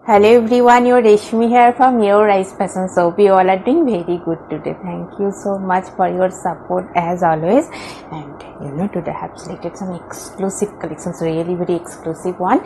Hello everyone, your Reshmi here from Your Eyes Fashion Shop. You all are doing very good today. Thank you so much for your support as always. And today I have selected some exclusive collections, really very exclusive one.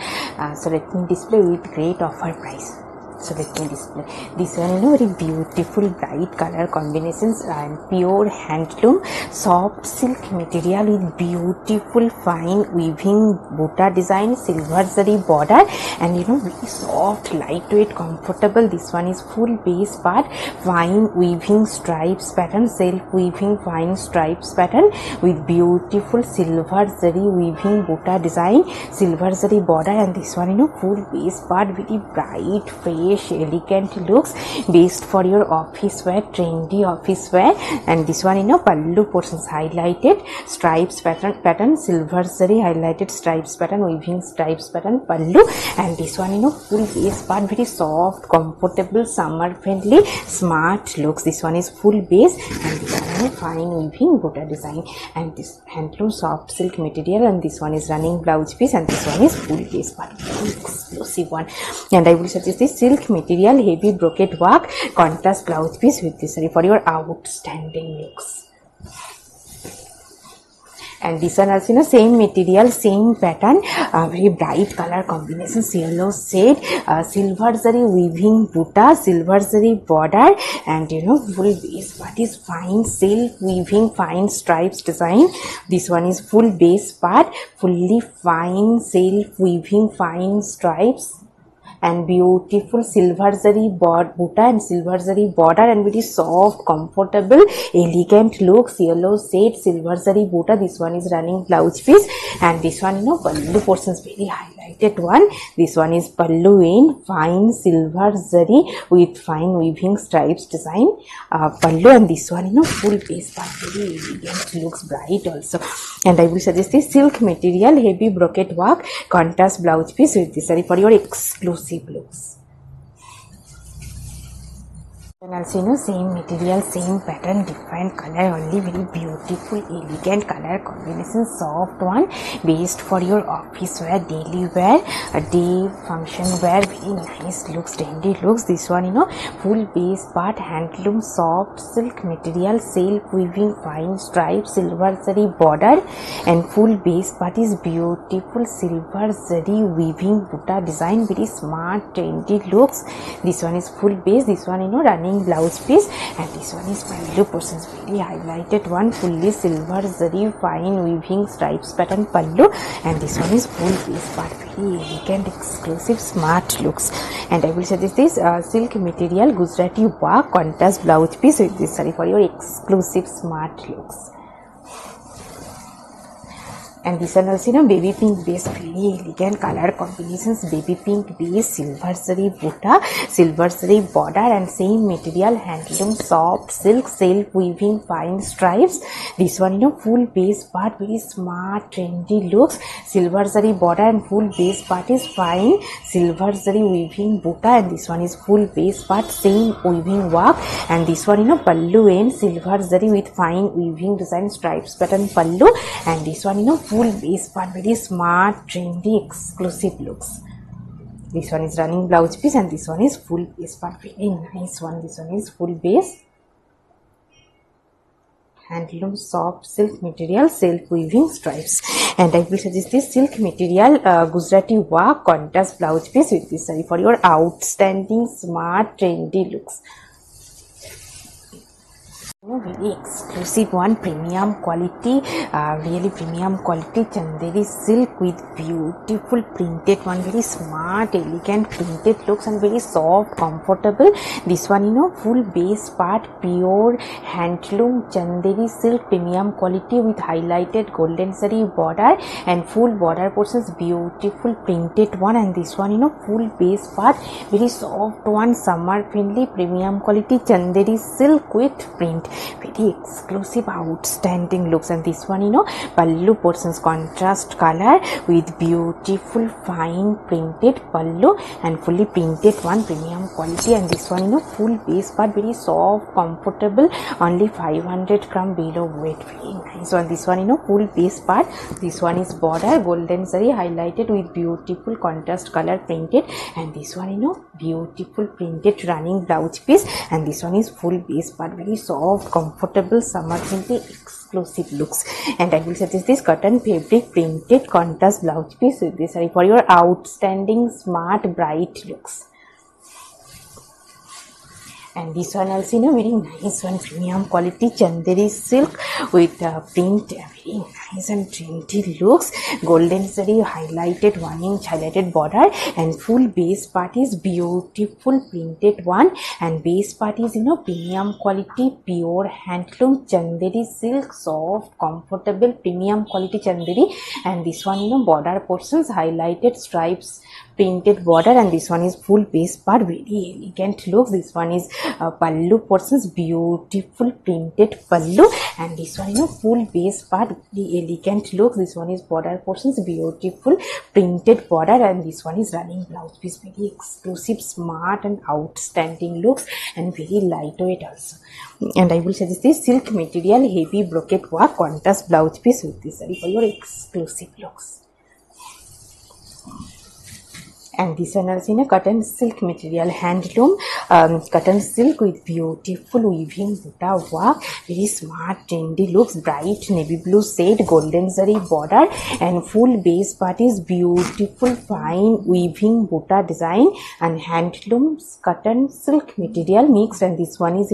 So let me display with great offer price. So let me display this one, very beautiful bright color combinations and pure handloom soft silk material with beautiful fine weaving butta design, silver zari border, and very soft, lightweight, comfortable. This one is full base part, fine weaving stripes pattern, self weaving fine stripes pattern with beautiful silver zari weaving butta design, silver zari border, and this one full base part, very bright, fresh, elegant looks, based for your office wear, trendy office wear. And this one pallu portions highlighted stripes pattern, silver zari highlighted stripes pattern, weaving stripes pattern pallu, and this one full base part, very soft, comfortable, summer friendly, smart looks. This one is full base, and this one fine weaving butta design, and this handloom soft silk material, and this one is running blouse piece, and this one is full base part, exclusive one. And I will suggest this silk material heavy brocade work contrast blouse piece with this for your outstanding looks. And this one also same material, same pattern, very bright color combinations, yellow shade, silver zari weaving butta, silver zari border, and full base part is fine silk weaving fine stripes design. This one is full base part, fully fine silk weaving fine stripes and beautiful silver zari butta and silver zari border, and very soft, comfortable, elegant looks, yellow shade, silver zari butta. This one is running blouse piece, and this one pallu portions, very highlighted one. This one is pallu in fine silver zari with fine weaving stripes design pallu, and this one full base part, very elegant looks, bright also. And I will suggest this silk material heavy brocade work contrast blouse piece with this for your exclusive looks. And also same material, same pattern, different color, only very beautiful, elegant color combination, soft one, based for your office wear, daily wear, a day function wear, very nice looks, trendy looks. This one full base part, handloom soft silk material, silk weaving fine stripes, silver zari border, and full base part is beautiful silver zari weaving butta design, very smart, trendy looks. This one is full base, this one running blouse piece, and this one is pallu portions, very highlighted one, fully silver zari fine weaving stripes pattern pallu, and this one is full base part, very elegant, exclusive, smart looks. And I will suggest this silk material Gujarati work contrast blouse piece with this for your exclusive smart looks. And this one also baby pink base, very elegant color combinations, baby pink base, silver zari butta, silver zari border, and same material, handloom soft silk, self weaving fine stripes. This one full base part, very smart, trendy looks, silver zari border, and full base part is fine silver zari weaving butta, and this one is full base part, same weaving work, and this one pallu in silver zari with fine weaving design stripes pattern pallu, and this one full base part, very smart, trendy, exclusive looks. This one is running blouse piece, and this one is full base part, very nice one. This one is full base, handloom soft silk material, self weaving stripes. And I will suggest this silk material Gujarati work contrast blouse piece with this for your outstanding, smart, trendy looks. Very exclusive one, premium quality, really premium quality chanderi silk with beautiful printed one, very smart, elegant printed looks, and very soft, comfortable. This one full base part, pure handloom chanderi silk, premium quality with highlighted golden zari border, and full border portions, beautiful printed one. And this one full base part, very soft one, summer friendly, premium quality chanderi silk with print. very exclusive, outstanding looks. And this one, pallu portions, contrast color with beautiful fine printed pallu and fully printed one, premium quality. And this one, full base part, very soft, comfortable, only 500 gram below weight, very nice. So and this one, full base part. This one is border, golden zari highlighted with beautiful contrast color printed. And this one, beautiful printed running blouse piece. And this one is full base part, very soft, comfortable, summer friendly, exclusive looks. And I will suggest this cotton fabric printed contrast blouse piece with this saree for your outstanding, smart, bright looks. And this one also, very nice one, premium quality chanderi silk with print, very nice and trendy looks. Golden zari highlighted 1 inch highlighted border, and full base part is beautiful printed one, and base part is premium quality pure handloom chanderi silk, soft, comfortable, premium quality chanderi. And this one, border portions highlighted stripes printed border, and this one is full base part, very elegant looks. This one is pallu portions, beautiful printed pallu, and this one full base part, very elegant looks. This one is border portions, beautiful printed border, and this one is running blouse piece, very exclusive, smart and outstanding looks, and very lightweight also. And I will suggest this silk material heavy brocade work contrast blouse piece with this saree for your exclusive looks. And this one is in a cotton silk material, handloom cotton silk with beautiful weaving buta work, very smart trendy looks, bright navy blue shade, golden zari border, and full base part is beautiful fine weaving buta design and handloom cotton silk material mixed. And this one is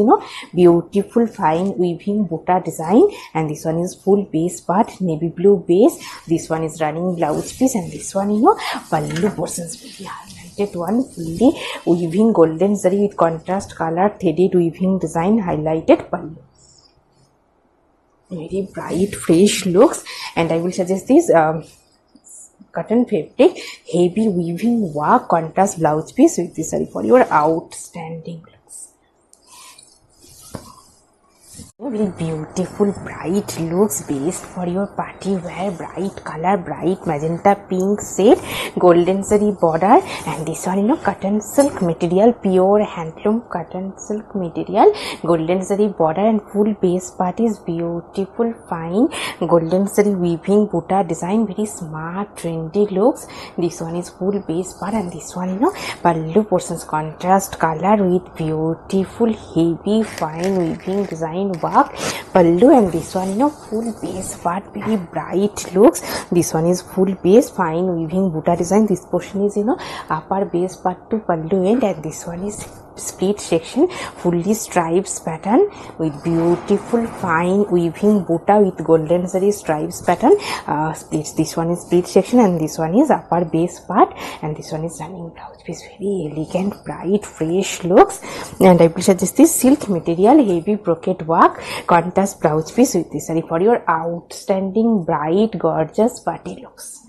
beautiful fine weaving buta design, and this one is full base part, navy blue base. This one is running blouse piece, and this one pallu portions, highlighted one, fully weaving golden zari with contrast color threaded weaving design, highlighted pallu, very bright fresh looks. And I will suggest this cotton fabric heavy weaving work contrast blouse piece with this saree for your outstanding looks. Very beautiful bright looks based for your party wear, bright color, bright magenta pink shade, golden zari border, and this one cotton silk material, pure handloom cotton silk material, golden zari border, and full base part is beautiful fine golden zari weaving buta design, very smart trendy looks. This one is full base part, and this one pallu portions, contrast color with beautiful heavy fine weaving design work pallu, and this one full base part, very bright looks. This one is full base fine weaving buta design. This portion is upper base part to pallu end, and this one is split section, fully stripes pattern with beautiful fine weaving buta with golden zari stripes pattern splits. This one is split section, and this one is upper base part, and this one is running blouse piece, very elegant bright fresh looks. And I will suggest this silk material heavy brocade work contrast blouse piece with this saree for your outstanding bright gorgeous party looks.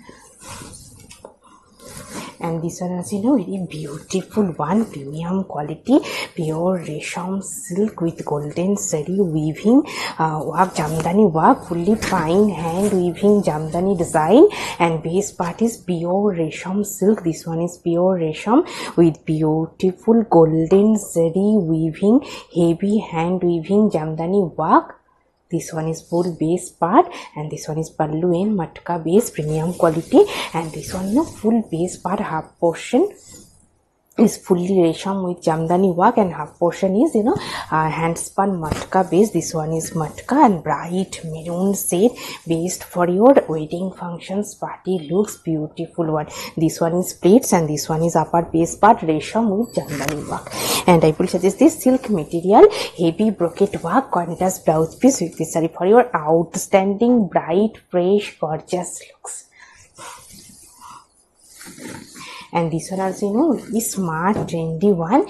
And this one is very beautiful one, premium quality pure resham silk with golden zari weaving work, jamdani work, fully fine hand weaving jamdani design, and base part is pure resham silk. This one is pure resham with beautiful golden zari weaving, heavy hand weaving jamdani work. This one is full base part, and this one is pallu and matka base, premium quality. And this one full base part, half portion is fully resham with jamdani work, and half portion is hand spun matka base. This one is matka and bright maroon shade based for your wedding functions party looks, beautiful one. This one is plaits, and this one is upper base part resham with jamdani work. And I will suggest this silk material heavy brocade work contrast blouse piece with this saree for your outstanding bright fresh gorgeous looks. And this one also is smart trendy one,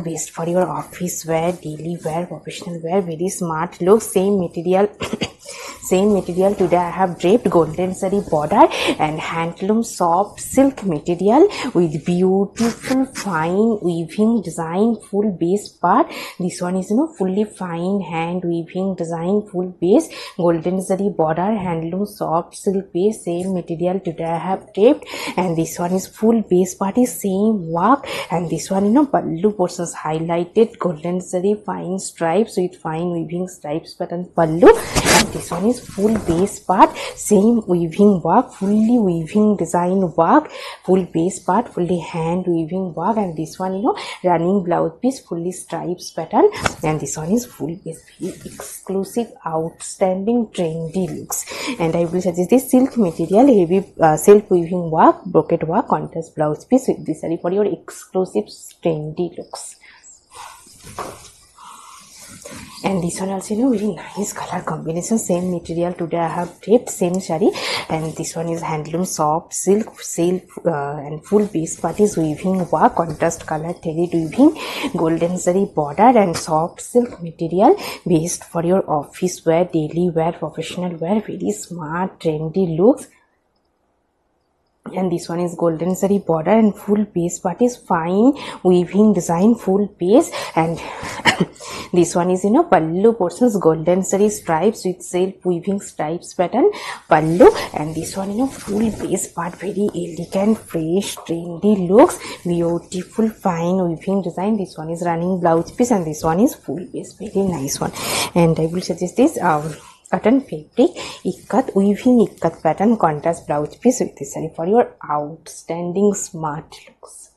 best for your office wear, daily wear, professional wear, very smart look. Same material same material. Today I have draped golden zari border and handloom soft silk material with beautiful fine weaving design, full base part. This one is fully fine hand weaving design, full base, golden zari border, handloom soft silk base, same material. Today I have draped, and this one is full base part is same work, and this one pallu portions highlighted golden zari fine stripes with fine weaving stripes pattern pallu, and this one is full base part, same weaving work, fully weaving design work, full base part, fully hand weaving work, and this one running blouse piece, fully stripes pattern, and this one is full base, very exclusive, outstanding, trendy looks. And I will suggest this silk material, heavy self weaving work, brocade work, contrast blouse piece with this saree for your exclusive trendy looks. And this one also very nice color combination, same material. Today I have draped, same saree, and this one is handloom soft silk and full base part is weaving work, contrast color thread weaving, golden zari border, and soft silk material, based for your office wear, daily wear, professional wear, very smart, trendy looks. And this one is golden zari border and full base part is fine weaving design, full base, and this one is pallu portions, golden zari stripes with self weaving stripes pattern pallu, and this one full base part, very elegant, fresh, trendy looks, beautiful fine weaving design. This one is running blouse piece, and this one is full base, very nice one. And I will suggest this cotton fabric ikat weaving ikat pattern contrast blouse piece with this saree for your outstanding smart looks.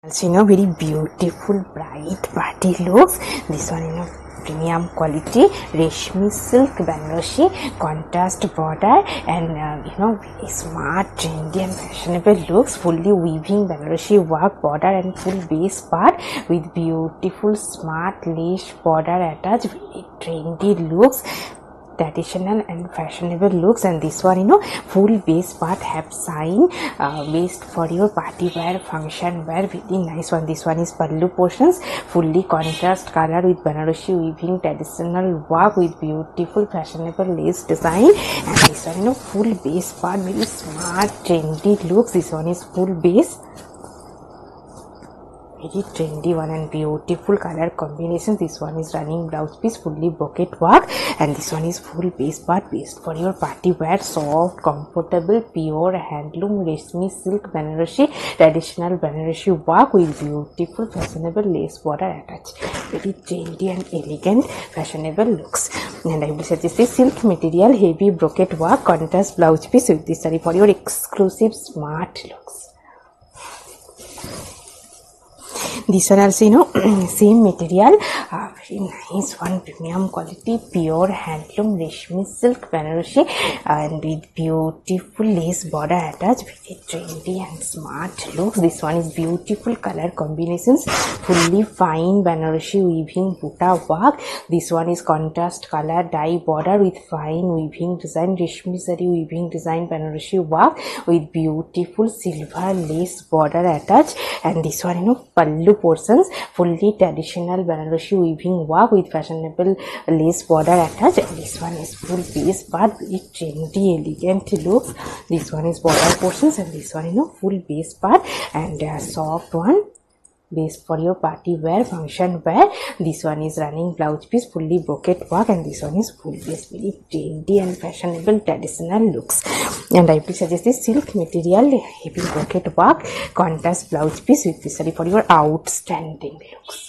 Also very beautiful bright party looks. This one premium quality reshmi silk Banarosi contrast border, and very smart, trendy, and fashionable looks, fully weaving Banarosi work border and full base part with beautiful smart lace border attached, very trendy looks, traditional and fashionable looks. And this one full base part have sign, based for your party wear, function wear, very nice one. This one is pallu portions, fully contrast color with Banarosi weaving traditional work with beautiful fashionable lace design, and this one full base part, very smart, trendy looks. This one is full base, very trendy one and beautiful color combinations. This one is running blouse piece, fully brocade work, and this one is full base part, based for your party wear, soft, comfortable, pure handloom reshmi silk Banarosi traditional Banarosi work with beautiful fashionable lace border attached, very trendy and elegant, fashionable looks. And I will suggest this silk material, heavy brocade work, contrast blouse piece with this saree for your exclusive smart looks. This one also same material, very nice one, premium quality, pure handloom reshmi silk Banarosi, and with beautiful lace border attached, very trendy and smart looks. This one is beautiful color combinations, fully fine Banarosi weaving buta work. This one is contrast color dye border with fine weaving design, reshmi zari weaving design Banarosi work with beautiful silver lace border attached, and this one pallu portions, fully traditional Banarosi weaving work with fashionable lace border attached, and this one is full base part, very trendy, elegant looks. This one is border portions, and this one full base part, and soft one, base for your party wear, function wear. This one is running blouse piece, fully brocade work, and this one is full base, very trendy and fashionable traditional looks. And I will suggest this silk material, heavy brocade work, contrast blouse piece with this saree for your outstanding looks.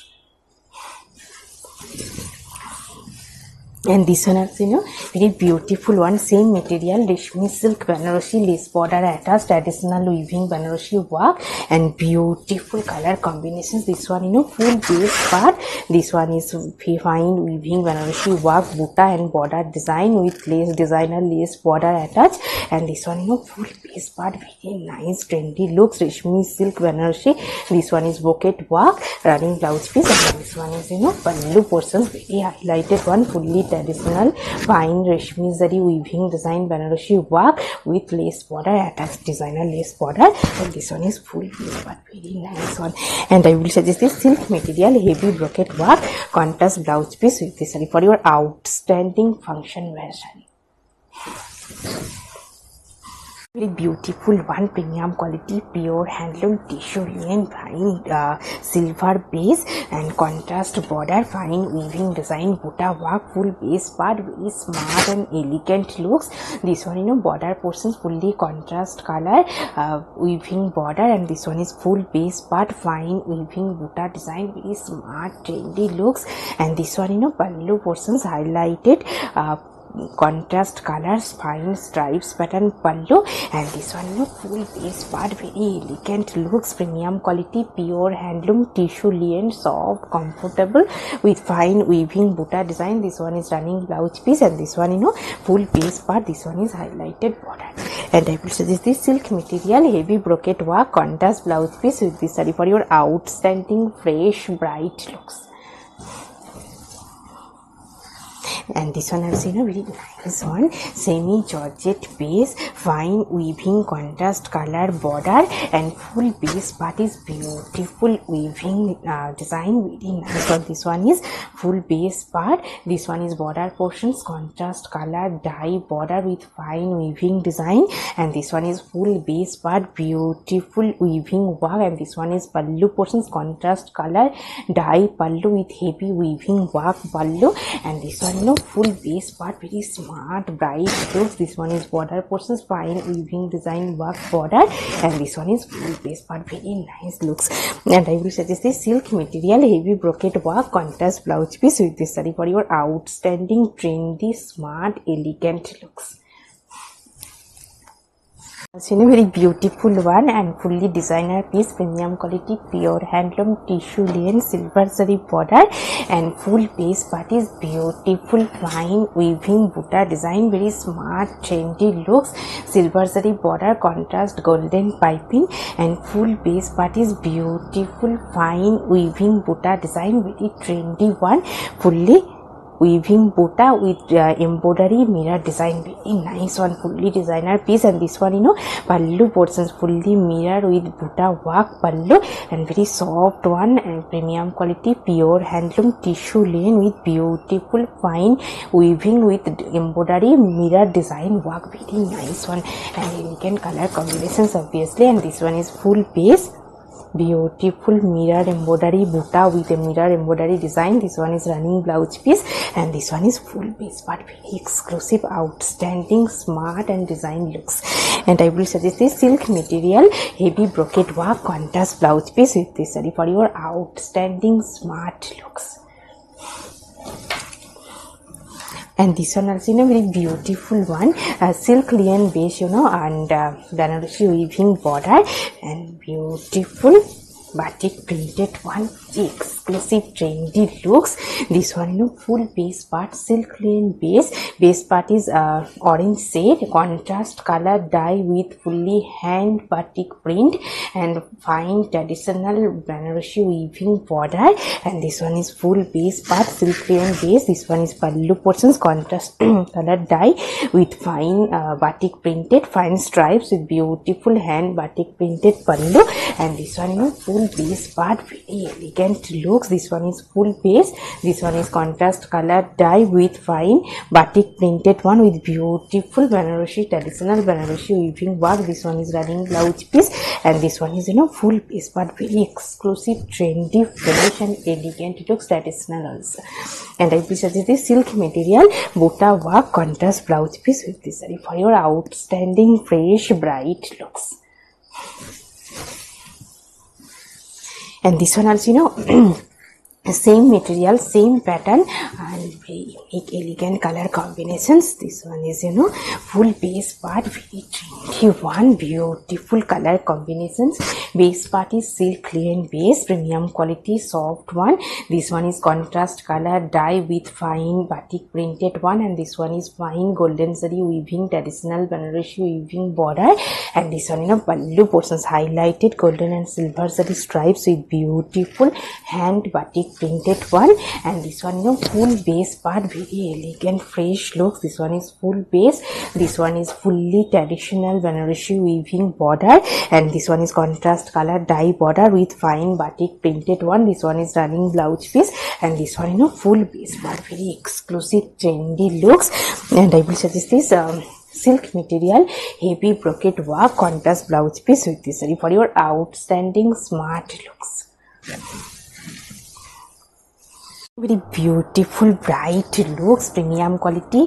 And this one also very beautiful one, same material, reshmi silk Banarosi lace border attached, traditional weaving Banarosi work, and beautiful color combinations. This one full base part, this one is fine weaving Banarosi work, buta and border design with lace, designer lace border attached, and this one full base part, very nice, trendy looks, reshmi silk Banarosi. This one is brocade work, running blouse piece, and this one is pallu portions, very highlighted one, fully traditional fine reshmi zari weaving design Banarosi work with lace border attached, designer lace border, and this one is full base part, very nice one. And I will suggest this silk material, heavy brocade work, contrast blouse piece with this saree for your outstanding function wear saree. Very beautiful one, premium quality pure handloom tissue linen, fine silver base and contrast border, fine weaving design, buta work, full base part, very smart and elegant looks. This one border portions fully contrast color, weaving border, and this one is full base part, fine weaving buta design, very smart trendy looks. And this one pallu portions highlighted, contrast colors, fine stripes pattern pallu, and this one full base part, very elegant looks, premium quality pure handloom tissue linen, soft comfortable with fine weaving buta design. This one is running blouse piece, and this one full base part, this one is highlighted border. And I will suggest this silk material, heavy brocade work, contrast blouse piece with this saree for your outstanding fresh bright looks. And this one I've seen a very nice one, semi georgette base, fine weaving contrast color border, and full base part is beautiful weaving design, very nice one. This one is full base part, this one is border portions, contrast color dye border with fine weaving design, and this one is full base part, beautiful weaving work, and this one is pallu portions, contrast color dye pallu with heavy weaving work pallu, and this one full base part, very smart bright looks. This one is border portions, fine weaving design work border, and this one is full base part, very nice looks. And I will suggest this silk material, heavy brocade work, contrast blouse piece with this saree for your outstanding trendy smart elegant looks. Also a very beautiful one and fully designer piece, premium quality pure handloom tissue linen, silver zari border, and full base part is beautiful fine weaving buta design, very smart trendy looks, silver zari border, contrast golden piping, and full base part is beautiful fine weaving buta design, very trendy one, fully weaving buta with embroidery mirror design, very nice one, fully designer piece. And this one pallu portions fully mirror with buta work pallu, and very soft one and premium quality pure handloom tissue linen with beautiful fine weaving with embroidery mirror design work, very nice one and elegant color combinations obviously. And this one is full base, beautiful mirror embroidery buta with a mirror embroidery design. This one is running blouse piece, and this one is full base part, very exclusive outstanding smart and design looks. And I will suggest this silk material, heavy brocade work, contrast blouse piece with this saree for your outstanding smart looks. And this one also very beautiful one, silk linen base and Banarosi weaving border, and beautiful batik printed one, exclusive trendy looks. This one full base part, silk linen base part is orange shade, contrast color dye with fully hand batik print and fine traditional Banarosi weaving border, and this one is full base part, silk linen base. This one is pallu portions, contrast color dye with fine batik printed fine stripes with beautiful hand batik printed pallu, and this one full base part, very elegant looks. This one is full base, this one is contrast color dye with fine batik printed one with beautiful Banarosi traditional Banarosi weaving work. This one is running blouse piece, and this one is full base part, very exclusive trendy fresh and elegant looks, traditional also. And I will suggest this silk material buta work, contrast blouse piece with this saree for your outstanding fresh bright looks. And this one also same material, same pattern, and very unique elegant color combinations. This one is full base part, very trendy one, beautiful color combinations. Base part is silk linen base, premium quality soft one. This one is contrast color dye with fine batik printed one, and this one is fine golden zari weaving traditional Banarosi weaving border, and this one pallu portions highlighted golden and silver zari stripes with beautiful hand batik printed one, and this one, you know, full base part, very elegant, fresh looks. This one is full base. This one is fully traditional Banarasi weaving border, and this one is contrast color dye border with fine batik printed one. This one is running blouse piece, and this one, you know, full base part, very exclusive, trendy looks. And I will suggest this silk material, heavy brocade work, contrast blouse piece with this saree for your outstanding smart looks. Very beautiful, bright looks, premium quality,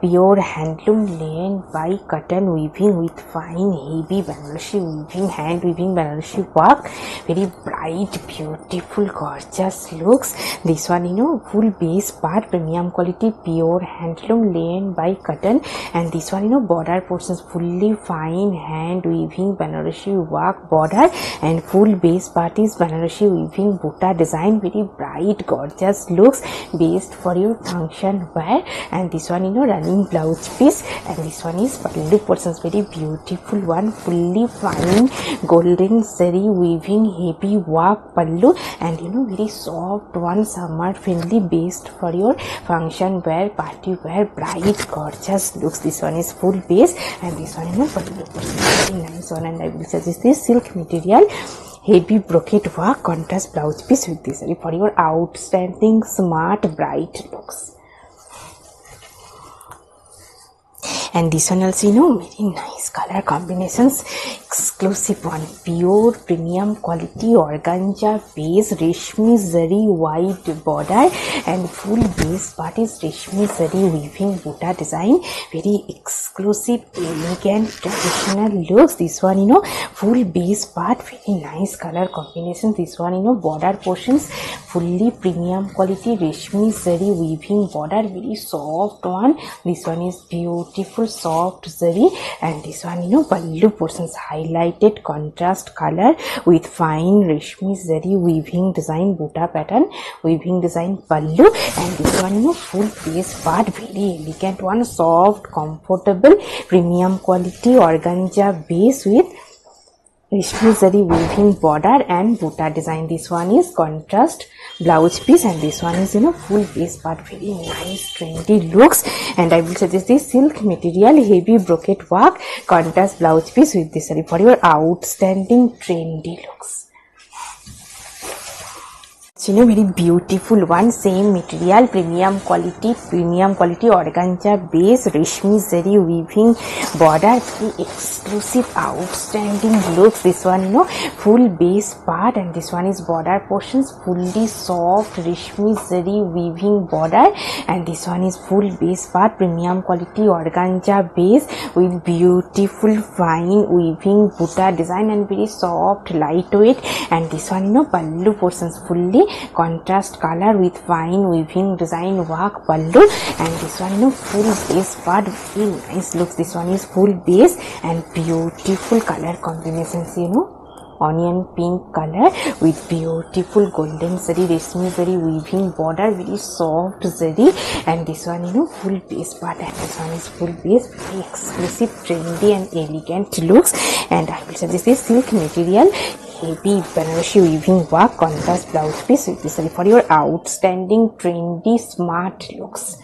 pure handloom linen by cotton weaving with fine heavy Banarasi weaving, hand weaving Banarasi work. Very bright, beautiful, gorgeous looks. This one, you know, full base part, premium quality, pure handloom linen by cotton, and this one, you know, border portions fully fine hand weaving Banarasi work border, and full base part is Banarasi weaving butta design. Very bright, gorgeous looks, based for your function wear. And this one, you know, running blouse piece, and this one is pallu portions, very beautiful one, fully fine golden zari weaving heavy work pallu, and you know, very soft one, summer friendly, based for your function wear, party wear, bright gorgeous looks. This one is full base, and this one, you know, pallu portions, very nice one. And I will suggest this silk material, heavy brocade work, contrast blouse piece with this saree for your outstanding smart bright looks. And this one also, you know, very nice color combinations, exclusive one, pure premium quality organza base, reshmi zari white border, and full base part is reshmi zari weaving butta design. Very exclusive, elegant, traditional looks. This one, you know, full base part, very nice color combinations. This one, you know, border portions fully premium quality reshmi zari weaving border, very soft one. This one is beautiful soft zari, and this one, you know, pallu portions, highlighted contrast color with fine reshmi zari weaving design butta pattern weaving design pallu, and this one, you know, full base part, very elegant one, soft, comfortable, premium quality organza base with reshmi zari weaving border and butta design. This one is contrast blouse piece, and this one is, you know, full base part, very nice trendy looks. And I will suggest this silk material, heavy brocade work, contrast blouse piece with this saree for your outstanding trendy looks. You know, very beautiful one, same material, premium quality organza base, reshmi zari weaving border, very exclusive, outstanding looks. This one, you know, full base part, and this one is border portions, fully soft reshmi zari weaving border, and this one is full base part, premium quality organza base with beautiful fine weaving butta design and very soft, lightweight. And this one, you know, pallu portions, fully contrast color with fine weaving design work pallu, and this one, you know, full base part, very nice looks. This one is full base and beautiful color combinations, you know, onion pink color with beautiful golden zari reshmi zari weaving border, very soft zari, and this one, you know, full base part, and this one is full base, very exclusive, trendy and elegant looks. And I will suggest this silk material, heavy Banarasi weaving work, contrast blouse piece with this for your outstanding trendy smart looks.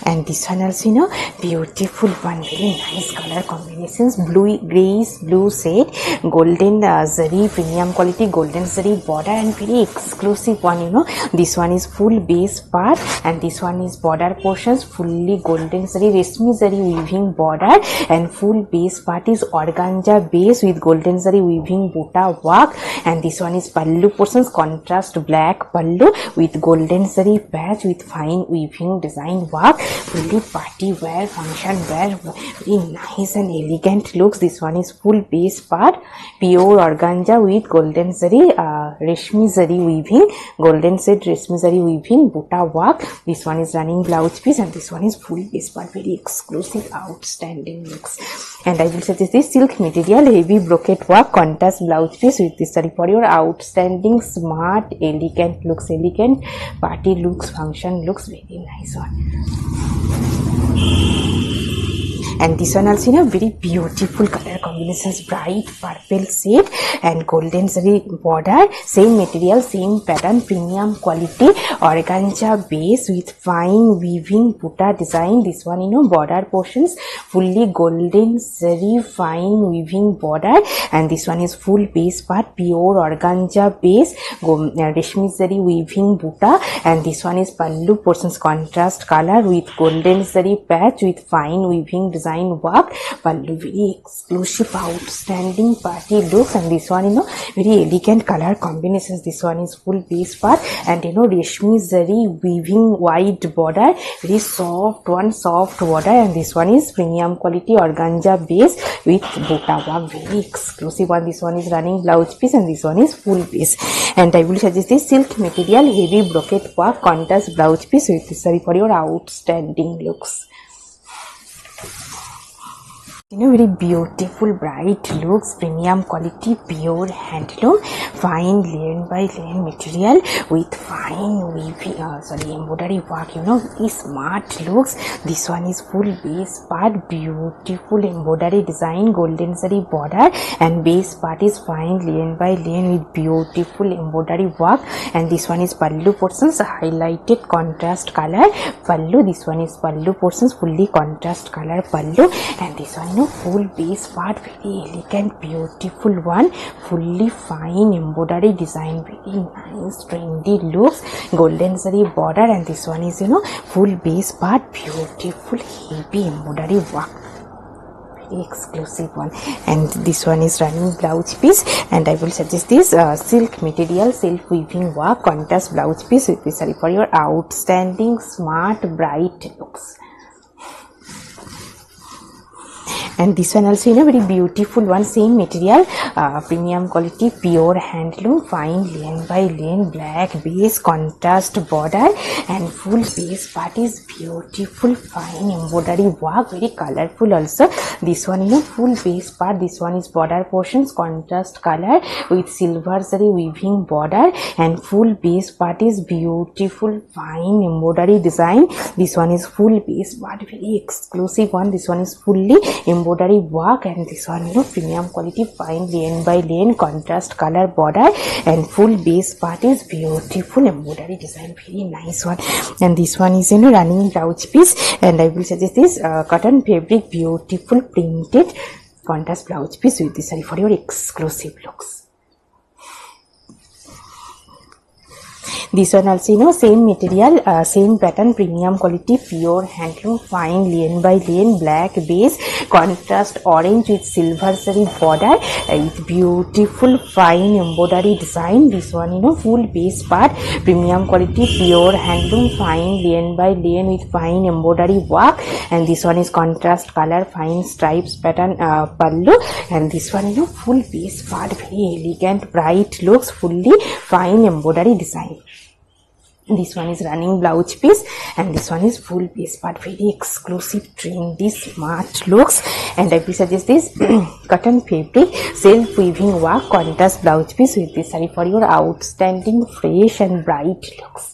And this one also, you know, beautiful one, very nice color combinations, blue, grayish blue shade, golden zari, premium quality golden zari border, and very exclusive one, you know. This one is full base part, and this one is border portions, fully golden zari, reshmi zari weaving border, and full base part is organza base with golden zari weaving butta work, and this one is pallu portions, contrast black pallu with golden zari patch with fine weaving design work, fully party wear, function wear, very nice and elegant looks. This one is full base part, pure organza with golden zari, reshmi zari weaving, golden set reshmi zari weaving butta work. This one is running blouse piece, and this one is full base part, very exclusive, outstanding looks. And I will suggest this silk material, heavy brocade work, contrast blouse piece with this saree for your outstanding smart elegant looks, elegant party looks, function looks, very nice one. and this one also, you know, very beautiful color combinations, bright purple shade and golden zari border, same material, same pattern, premium quality organza base with fine weaving butta design. This one, you know, border portions fully golden zari fine weaving border, and this one is full base part pure organza base reshmi zari weaving butta, and this one is pallu portions contrast color with golden zari patch with fine weaving design work. Pallu very exclusive outstanding party looks, and this one, you know, very elegant color combinations. This one is full base part, and you know, reshmi zari weaving wide border, very soft one, soft border, and this one is premium quality organza base with butta work, very exclusive one. This one is running blouse piece, and this one is full base, and I will suggest this silk material heavy brocade work contrast blouse piece with this saree for your outstanding looks. You know, very beautiful bright looks, premium quality pure handloom, fine layer by layer material with fine weaving embroidery work, you know, very smart looks. This one is full base part, beautiful embroidery design, golden zari border, and base part is fine layer by layer with beautiful embroidery work, and this one is pallu portions highlighted contrast color pallu. This one is pallu portions fully contrast color pallu, and this one, you know, full base part, very elegant beautiful one, fully fine embroidery design, very nice trendy looks, golden zari border, and this one is, you know, full base part, beautiful heavy embroidery work, very exclusive one, and this one is running blouse piece, and I will suggest this silk material self weaving work contrast blouse piece with this saree for your outstanding smart bright looks. And this one also, you know, very beautiful one, same material, premium quality pure handloom, fine lane by lane, black base contrast border, and full base part is beautiful fine embroidery work, very colorful also. This one, you know, full base part, this one is border portions contrast color with silver zari weaving border, and full base part is beautiful fine embroidery design. This one is full base part, very exclusive one. This one is fully embroidery work, and this one, you know, premium quality fine lane by lane contrast color border, and full base part is beautiful embroidery design, very nice one. And this one is, you know, running blouse piece, and I will suggest this cotton fabric beautiful printed contrast blouse piece with this saree for your exclusive looks. This one also, you know, same material, same pattern, premium quality pure handloom, fine lane by lane, black base contrast orange with silver zari border with beautiful fine embroidery design. This one, you know, full base part, premium quality pure handloom, fine lane by lane with fine embroidery work, and this one is contrast color fine stripes pattern pallu, and this one, you know, full base part, very elegant bright looks, fully fine embroidery design. This one is running blouse piece, and this one is full base part, very exclusive trendy smart looks, and I will suggest this cotton fabric self weaving work contrast blouse piece with this saree for your outstanding fresh and bright looks.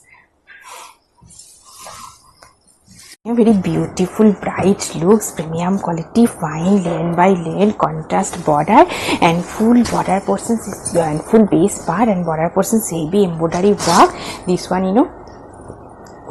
Very beautiful bright looks, premium quality fine lane by lane contrast border, and full border portions is and full base part and border portions heavy embroidery work. This one, you know,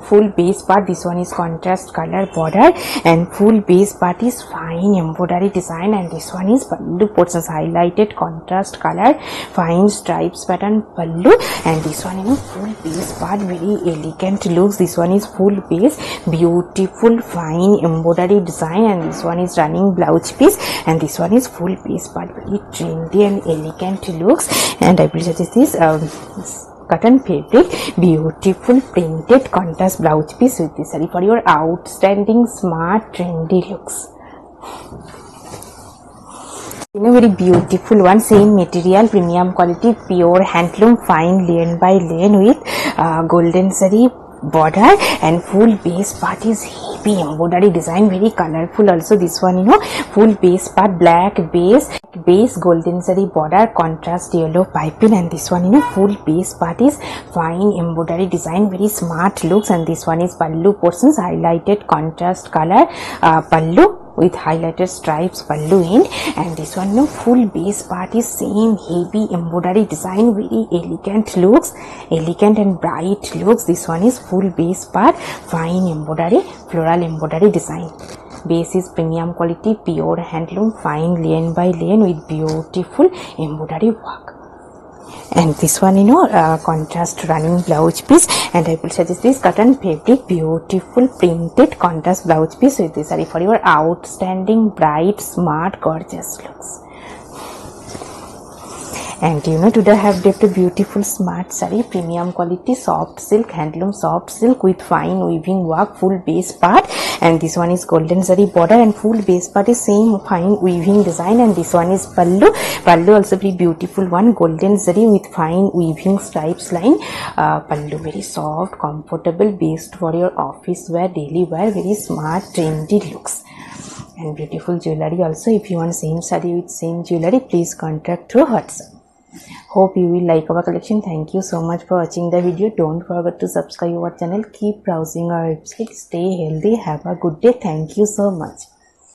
full base part, this one is contrast color border, and full base part is fine embroidery design, and this one is pallu portions highlighted contrast color fine stripes pattern pallu, and this one, you know, full base part, very elegant looks. This one is full base beautiful fine embroidery design, and this one is running blouse piece, and this one is full base part, very trendy and elegant looks, and I will suggest this cotton fabric beautiful printed contrast blouse piece with this saree for your outstanding smart trendy looks. You know, very beautiful one, same material, premium quality pure handloom, fine lane by lane with golden zari border, and full base part is heavy embroidery design, very colorful also. This one, you know, full base part, black base golden zari border contrast yellow piping, and this one, you know, full base part is fine embroidery design, very smart looks, and this one is pallu portions highlighted contrast color pallu with highlighted stripes pallu end, and this one no full base part is same heavy embroidery design, very elegant looks, elegant and bright looks. This one is full base part, fine embroidery, floral embroidery design. Base is premium quality, pure handloom, fine lane by lane with beautiful embroidery work. And this one contrast running blouse piece, and I will suggest this cotton fabric, beautiful printed contrast blouse piece with this saree for your outstanding, bright, smart, gorgeous looks. And today I have left a beautiful smart saree, premium quality, soft silk, handloom soft silk with fine weaving work, full base part, and this one is golden saree border, and full base part is same fine weaving design, and this one is pallu. Pallu also very beautiful one, golden saree with fine weaving stripes line. Pallu very soft, comfortable, based for your office wear, daily wear, very smart, trendy looks. And beautiful jewelry also. If you want same saree with same jewelry, please contact through WhatsApp. Hope you will like our collection. Thank you so much for watching the video. Don't forget to subscribe our channel. Keep browsing our website. Stay healthy. Have a good day. Thank you so much.